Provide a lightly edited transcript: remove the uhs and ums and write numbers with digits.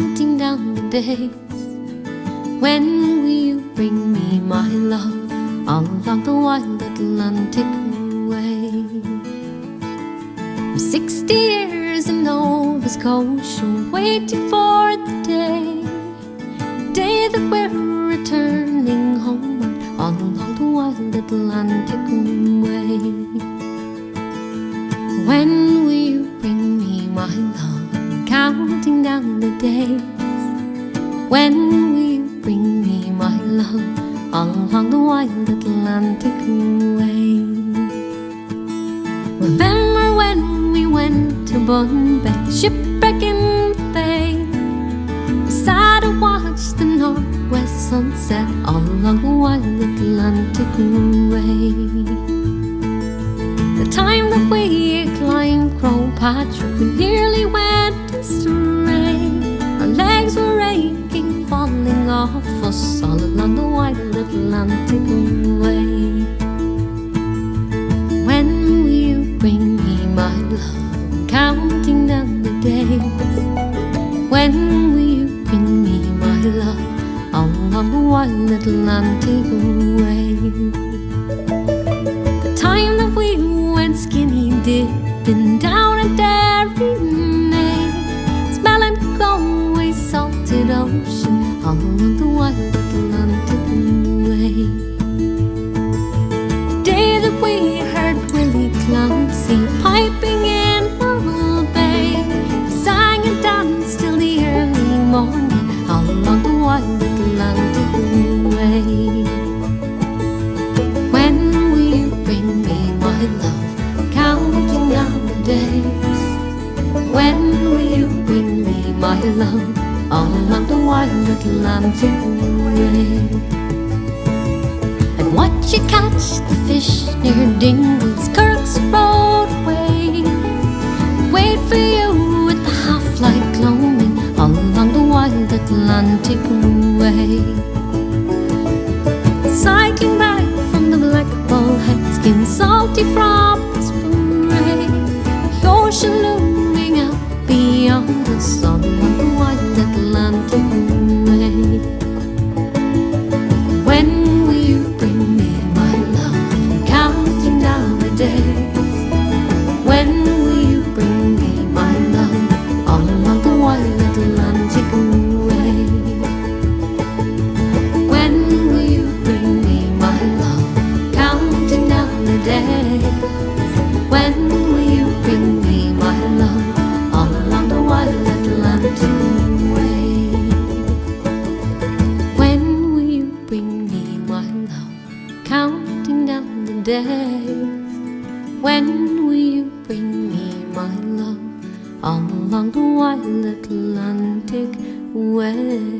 counting down the days. When will you bring me my love all along the wild Atlantic way? I'm 60 years in Nova Scotia, waiting for the day that we're returning homeward all along the wild Atlantic way. When will you bring me my love? I'm counting down the days. When will you bring me my love all along the wild Atlantic way? Remember when we went to Bombay, shipwreck in the bay? We sat and watched the northwest sunset all along the wild Atlantic way. The time that we climbed Croagh Patrick, we nearly went astray. Our legs were aching, falling off us all along the wild Atlantic way. When will you bring me my love? Counting down the days. When will you bring me my love all along the wild Atlantic way? The time that we went skinny dipping down at Derry, smelling Galway salted ocean all along the wild Atlantic way. The day that we heard Willie Clancy piping in Mull Bay, we sang and danced till the early morning all along the wild Atlantic way. When will you bring me my love? Counting down the days. When will you bring me my love all along the wild Atlantic way? And watch you catch the fish near Dingles, Kirk's Roadway. Wait for you with the half-light gloaming all along the wild Atlantic way. Cycling back from the Black Ball Head, skin salty from the spray, the ocean looming out beyond us all along the wild Atlantic way. When will you bring me my love? I'm counting down the days. When will you bring me my love all along the wild Atlantic way? When will you bring me my love? Counting down the days. When will you bring me my love all along the wild Atlantic way? When will you bring me my love? Counting down the days. When will you bring me my love all along the wild Atlantic way?